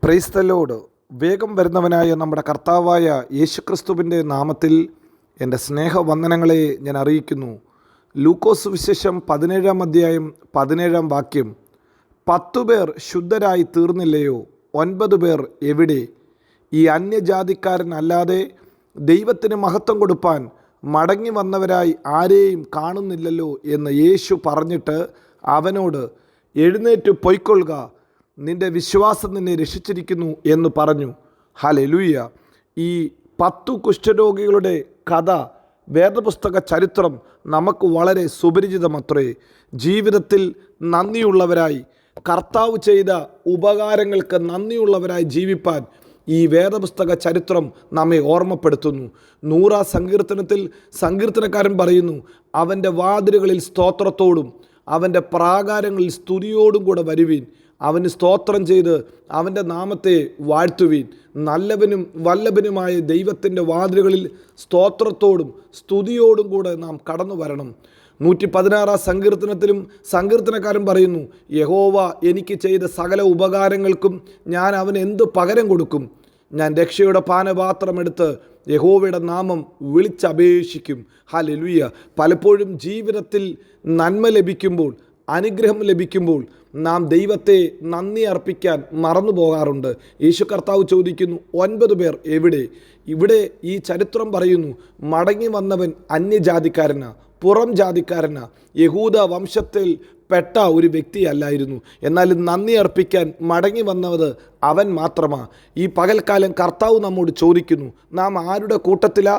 Praise the Lord. വേഗം വരുന്നവനായ നമ്മുടെ കർത്താവായ യേശുക്രിസ്തുവിൻ്റെ നാമത്തിൽ എൻ്റെ സ്നേഹവന്ദനങ്ങളെ ഞാൻ അറിയിക്കുന്നു. ലൂക്കോസ് വിശേഷം 17-ാം അധ്യായം 17-ാം വാക്യം. 10 പേർ ശുദ്ധരായി തീർന്നില്ലയോ? 9 പേർ എവിടെ? ഈ അന്യജാതിക്കാരനല്ലാതെ ദൈവത്തിന് മഹത്വം കൊടുപ്പാൻ മടങ്ങി വന്നവരായി ആരെയും കാണുന്നില്ലല്ലോ എന്ന് യേശു പറഞ്ഞിട്ട് അവനോട്, എഴുന്നേറ്റ് പൊയ്ക്കൊള്ളുക, നിൻ്റെ വിശ്വാസം നിന്നെ രക്ഷിച്ചിരിക്കുന്നു എന്ന് പറഞ്ഞു. ഹല്ലേലൂയ. ഈ 10 കുഷ്ഠരോഗികളുടെ കഥ, വേദപുസ്തക ചരിത്രം നമുക്ക് വളരെ സുപരിചിതമത്രേ. ജീവിതത്തിൽ നന്ദിയുള്ളവരായി, കർത്താവ് ചെയ്ത ഉപകാരങ്ങൾക്ക് നന്ദിയുള്ളവരായി ജീവിപ്പാൻ ഈ വേദപുസ്തക ചരിത്രം നമ്മെ ഓർമ്മപ്പെടുത്തുന്നു. 100-ാം സങ്കീർത്തനത്തിൽ സങ്കീർത്തനക്കാരൻ പറയുന്നു, അവൻ്റെ വാതിലുകളിൽ സ്തോത്രത്തോടും അവൻ്റെ പ്രാകാരങ്ങളിൽ സ്തുതിയോടും കൂടെ വരുവീൻ. അവന് സ്തോത്രം ചെയ്ത് അവൻ്റെ നാമത്തെ വാഴ്ത്തുവീൻ. നല്ലവനും വല്ലഭനുമായ ദൈവത്തിൻ്റെ വാതിലുകളിൽ സ്തോത്രത്തോടും സ്തുതിയോടും കൂടെ നാം കടന്നു വരണം. 116-ാം സങ്കീർത്തനത്തിലും സങ്കീർത്തനക്കാരൻ പറയുന്നു, യഹോവ എനിക്ക് ചെയ്ത സകല ഉപകാരങ്ങൾക്കും ഞാൻ അവന് എന്ത് പകരം കൊടുക്കും? ഞാൻ രക്ഷയുടെ പാനപാത്രമെടുത്ത് യഹോവയുടെ നാമം വിളിച്ചപേക്ഷിക്കും. ഹല്ലേലൂയ. പലപ്പോഴും ജീവിതത്തിൽ നന്മ ലഭിക്കുമ്പോൾ, അനുഗ്രഹം ലഭിക്കുമ്പോൾ നാം ദൈവത്തെ നന്ദി അർപ്പിക്കാൻ മറന്നു പോകാറുണ്ട്. യേശു കർത്താവ് ചോദിക്കുന്നു, 9 പേർ എവിടെ? ഇവിടെ ഈ ചരിത്രം പറയുന്നു, മടങ്ങി വന്നവൻ അന്യജാതിക്കാരനാ, പുറം ജാതിക്കാരനാ, യഹൂദ വംശത്തിൽ പെട്ട ഒരു വ്യക്തിയല്ലായിരുന്നു. എന്നാൽ നന്ദി അർപ്പിക്കാൻ മടങ്ങി വന്നത് അവൻ മാത്രമാണ്. ഈ പകൽക്കാലം കർത്താവ് നമ്മോട് ചോദിക്കുന്നു, നാം ആരുടെ കൂട്ടത്തിലാ?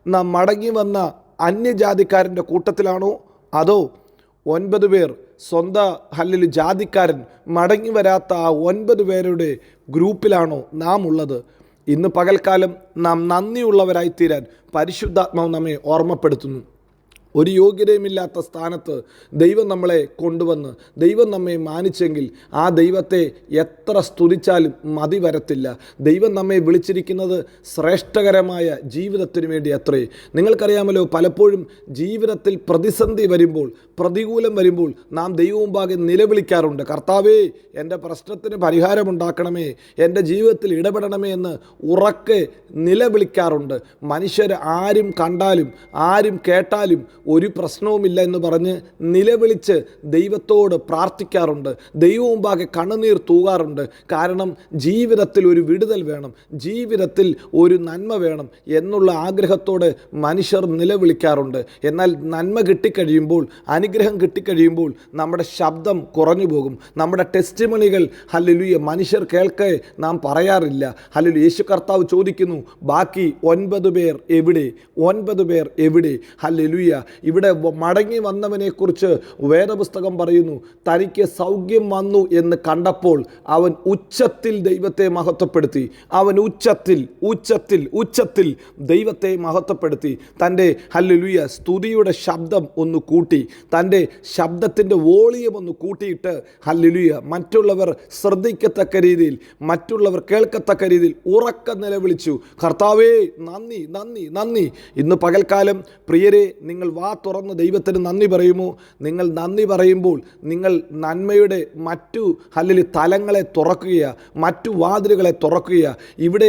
നാം മടങ്ങി വന്ന അന്യജാതിക്കാരൻ്റെ കൂട്ടത്തിലാണോ? അതോ 9 പേർ സ്വന്തം ജാതിക്കാരൻ മടങ്ങി വരാത്ത ആ 9 പേരുടെ ഗ്രൂപ്പിലാണോ നാം ഉള്ളത്? ഇന്ന് പകൽക്കാലം നാം നന്ദിയുള്ളവരായിത്തീരാൻ പരിശുദ്ധാത്മാവ് നമ്മെ ഓർമ്മപ്പെടുത്തുന്നു. ഒരു യോഗ്യതയുമില്ലാത്ത സ്ഥാനത്ത് ദൈവം നമ്മളെ കൊണ്ടുവന്ന് ദൈവം നമ്മെ മാനിച്ചെങ്കിൽ ആ ദൈവത്തെ എത്ര സ്തുതിച്ചാലും മതി വരത്തില്ല. ദൈവം നമ്മെ വിളിച്ചിരിക്കുന്നത് ശ്രേഷ്ഠകരമായ ജീവിതത്തിന് വേണ്ടി അത്രേ. നിങ്ങൾക്കറിയാമല്ലോ, പലപ്പോഴും ജീവിതത്തിൽ പ്രതിസന്ധി വരുമ്പോൾ, പ്രതികൂലം വരുമ്പോൾ നാം ദൈവമുമ്പാകെ നിലവിളിക്കാറുണ്ട്. കർത്താവേ, എൻ്റെ പ്രശ്നത്തിന് പരിഹാരമുണ്ടാക്കണമേ, എൻ്റെ ജീവിതത്തിൽ ഇടപെടണമേ എന്ന് ഉറക്കെ നിലവിളിക്കാറുണ്ട്. മനുഷ്യർ ആരും കണ്ടാലും ആരും കേട്ടാലും ഒരു പ്രശ്നവുമില്ല എന്ന് പറഞ്ഞ് നിലവിളിച്ച് ദൈവത്തോട് പ്രാർത്ഥിക്കാറുണ്ട്. ദൈവം മുമ്പാകെ കണ്ണുനീർ തൂകാറുണ്ട്. കാരണം ജീവിതത്തിൽ ഒരു വിടുതൽ വേണം, ജീവിതത്തിൽ ഒരു നന്മ വേണം എന്നുള്ള ആഗ്രഹത്തോടെ മനുഷ്യർ നിലവിളിക്കാറുണ്ട്. എന്നാൽ നന്മ കിട്ടിക്കഴിയുമ്പോൾ, അനുഗ്രഹം കിട്ടിക്കഴിയുമ്പോൾ നമ്മുടെ ശബ്ദം കുറഞ്ഞു പോകും. നമ്മുടെ ടെസ്റ്റിമണികൾ ഹല്ലേലൂയ മനുഷ്യർ കേൾക്കെ നാം പറയാറില്ല. ഹല്ലേലൂയ. യേശു കർത്താവ് ചോദിക്കുന്നു, ബാക്കി 9 പേർ എവിടെ? 9 പേർ എവിടെ? ഹല്ലേലൂയ. ഇവിടെ മടങ്ങി വന്നവനെക്കുറിച്ച് വേദപുസ്തകം പറയുന്നു, തനിക്ക് സൗഖ്യം വന്നു എന്ന് കണ്ടപ്പോൾ അവൻ ഉച്ചത്തിൽ ദൈവത്തെ മഹത്വപ്പെടുത്തി. അവൻ ഉച്ചത്തിൽ ദൈവത്തെ മഹത്വപ്പെടുത്തി. തൻ്റെ ഹല്ലേലൂയ സ്തുതിയുടെ ശബ്ദം ഒന്ന് കൂട്ടി, തൻ്റെ ശബ്ദത്തിൻ്റെ വോളിയം ഒന്ന് കൂട്ടിയിട്ട് ഹല്ലേലൂയ മറ്റുള്ളവർ ശ്രദ്ധിക്കത്തക്ക രീതിയിൽ, മറ്റുള്ളവർ കേൾക്കത്തക്ക രീതിയിൽ ഉറക്ക നിലവിളിച്ചു, കർത്താവേ നന്ദി നന്ദി നന്ദി. ഇന്ന് പകൽക്കാലം പ്രിയരെ, നിങ്ങൾ വാ തുറന്ന് ദൈവത്തിന് നന്ദി പറയുമോ? നിങ്ങൾ നന്ദി പറയുമ്പോൾ നിങ്ങൾ നന്മയുടെ മറ്റു തലങ്ങളെ തുറക്കുക, മറ്റു വാതിലുകളെ തുറക്കുക. ഇവിടെ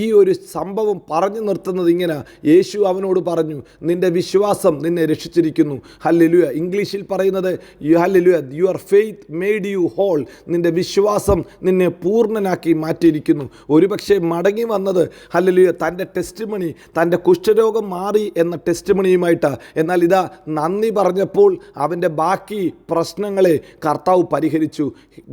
ഈ ഒരു സംഭവം പറഞ്ഞു നിർത്തുന്നത് ഇങ്ങനെ, യേശു അവനോട് പറഞ്ഞു, നിൻ്റെ വിശ്വാസം നിന്നെ രക്ഷിച്ചിരിക്കുന്നു. ഹല്ലേലൂയ. ഇംഗ്ലീഷിൽ പറയുന്നത് your faith made you whole. നിൻ്റെ വിശ്വാസം നിന്നെ പൂർണ്ണനാക്കി മാറ്റിയിരിക്കുന്നു. ഒരുപക്ഷെ മടങ്ങി വന്നത് ഹല്ലേലൂയ തൻ്റെ ടെസ്റ്റിമണി, തൻ്റെ കുഷ്ഠരോഗം മാറി എന്ന ടെസ്റ്റിമണിയുമായിട്ടാണ്. എന്നാൽ ഇതാ നന്ദി പറഞ്ഞപ്പോൾ അവൻ്റെ ബാക്കി പ്രശ്നങ്ങളെ കർത്താവ് പരിഹരിച്ചു.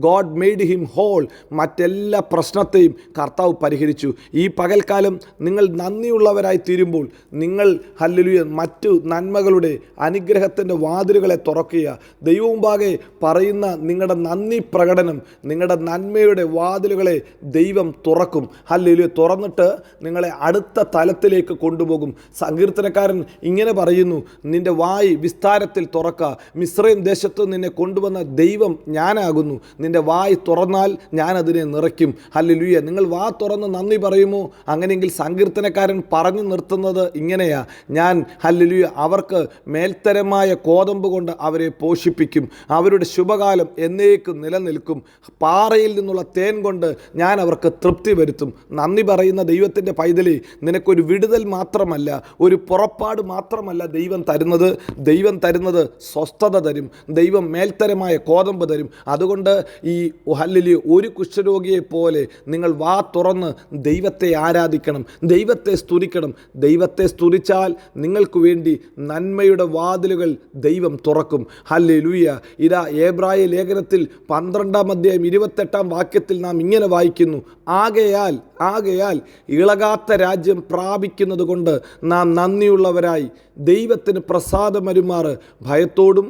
God made him whole. മറ്റെല്ലാ പ്രശ്നത്തെയും കർത്താവ് പരിഹരിച്ചു. ഈ പകൽക്കാലം നിങ്ങൾ നന്ദിയുള്ളവരായി തീരുമ്പോൾ നിങ്ങൾ ഹല്ലേലൂയ മറ്റു നന്മകളുടെ അനുഗ്രഹത്തിൻ്റെ വാതിലുകളെ തുറക്കുക. ദൈവമുമ്പാകെ പറയുന്ന നിങ്ങളുടെ നന്ദി പ്രകടനം, നിങ്ങളുടെ നന്മയുടെ വാതിലുകളെ ദൈവം തുറക്കും. ഹല്ലേലൂയ. തുറന്നിട്ട് നിങ്ങളെ അടുത്ത തലത്തിലേക്ക് കൊണ്ടുപോകും. സങ്കീർത്തനക്കാരൻ ഇങ്ങനെ ഇങ്ങനെ പറയുന്നു, നിൻ്റെ വായ് വിസ്താരത്തിൽ തുറക്ക, മിസ്രയീം ദേശത്ത് നിന്നെ കൊണ്ടുവന്ന ദൈവം ഞാനാകുന്നു, നിൻ്റെ വായ് തുറന്നാൽ ഞാനതിനെ നിറയ്ക്കും. ഹല്ലേലൂയ. നിങ്ങൾ വാ തുറന്ന് നന്ദി പറയുമോ? അങ്ങനെയെങ്കിൽ സങ്കീർത്തനക്കാരൻ പറഞ്ഞു നിർത്തുന്നത് ഇങ്ങനെയാ, ഞാൻ ഹല്ലേലൂയ അവർക്ക് മേൽത്തരമായ കോതമ്പ് കൊണ്ട് അവരെ പോഷിപ്പിക്കും, അവരുടെ ശുഭകാലം എന്നേക്കും നിലനിൽക്കും, പാറയിൽ നിന്നുള്ള തേൻ കൊണ്ട് ഞാൻ അവർക്ക് തൃപ്തി വരുത്തും. നന്ദി പറയുന്ന ദൈവത്തിൻ്റെ പൈതലേ, നിനക്കൊരു വിടുതൽ മാത്രമല്ല, ഒരു പുറപ്പാട് മാത്രമല്ല ദൈവം തരുന്നത്. ദൈവം തരുന്നത് സ്വസ്ഥത തരും, ദൈവം മേൽത്തരമായ കോതമ്പ് തരും. അതുകൊണ്ട് ഈ ഹല്ലേലൂയ ഒരു കുഷ്ഠരോഗിയെ പോലെ നിങ്ങൾ വാ തുറന്ന് ദൈവത്തെ ആരാധിക്കണം, ദൈവത്തെ സ്തുതിക്കണം. ദൈവത്തെ സ്തുതിച്ചാൽ നിങ്ങൾക്ക് വേണ്ടി നന്മയുടെ വാതിലുകൾ ദൈവം തുറക്കും. ഹല്ലേലൂയ. ഇതാ എബ്രായ ലേഖനത്തിൽ 12-ാം അധ്യായം 28-ാം വാക്യത്തിൽ നാം ഇങ്ങനെ വായിക്കുന്നു, ആകയാൽ ഇളകാത്ത രാജ്യം പ്രാപിക്കുന്നത് കൊണ്ട് നാം നന്ദിയുള്ളവരായി ദൈവത്തിന് പ്രസാദമരുമാറ് ഭയത്തോടും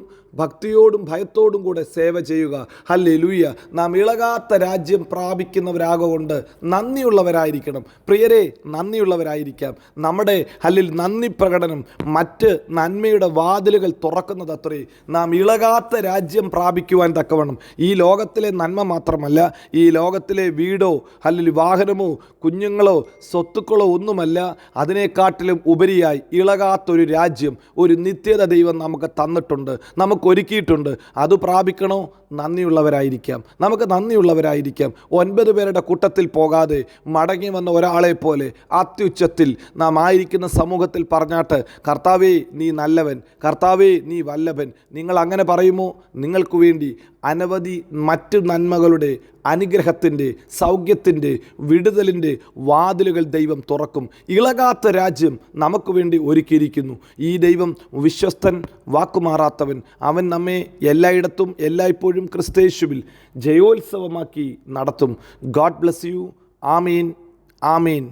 കൂടെ സേവ ചെയ്യുക. ഹല്ലേലൂയ. നാം ഇളകാത്ത രാജ്യം പ്രാപിക്കുന്നവരാകൊണ്ട് നന്ദിയുള്ളവരായിരിക്കണം. പ്രിയരെ, നന്ദിയുള്ളവരായിരിക്കാം. നമ്മുടെ നന്ദി പ്രകടനം മറ്റ് നന്മയുടെ വാതിലുകൾ തുറക്കുന്നതത്രേ. നാം ഇളകാത്ത രാജ്യം പ്രാപിക്കുവാൻ തക്കവണ്ണം ഈ ലോകത്തിലെ നന്മ മാത്രമല്ല, ഈ ലോകത്തിലെ വീടോ വാഹനമോ കുഞ്ഞുങ്ങളോ സ്വത്തുക്കളോ ഒന്നുമല്ല, അതിനെക്കാട്ടിലും ഉപരിയായി ഇളകാത്തൊരു രാജ്യം, ഒരു നിത്യത ദൈവം നമുക്ക് തന്നിട്ടുണ്ട്, നമുക്ക് ഒരുക്കിയിട്ടുണ്ട്. അത് പ്രാപിക്കണോ? നന്ദിയുള്ളവരായിരിക്കാം. നമുക്ക് നന്ദിയുള്ളവരായിരിക്കാം. 9 പേരുടെ കൂട്ടത്തിൽ പോകാതെ മടങ്ങി വന്ന ഒരാളെ പോലെ അത്യുച്ചത്തിൽ നാം ആയിരിക്കുന്ന സമൂഹത്തിൽ പറഞ്ഞാട്ട്, കർത്താവേ നീ നല്ലവൻ, കർത്താവേ നീ വല്ലഭൻ. നിങ്ങൾ അങ്ങനെ പറയുമോ? നിങ്ങൾക്ക് വേണ്ടി അനവധി മറ്റു നന്മകളുടെ, അനുഗ്രഹത്തിൻ്റെ, സൗഖ്യത്തിൻ്റെ, വിടുതലിൻ്റെ വാതിലുകൾ ദൈവം തുറക്കും. ഇളകാത്ത രാജ്യം നമുക്ക് വേണ്ടി ഒരുക്കിയിരിക്കുന്നു. ഈ ദൈവം വിശ്വസ്തൻ, വാക്കുമാറാത്തവൻ. അവൻ നമ്മെ എല്ലായിടത്തും എല്ലായ്പ്പോഴും ക്രിസ്തയേശുവിൽ ജയോത്സവമാക്കി നടത്തും. God bless you. ആമീൻ.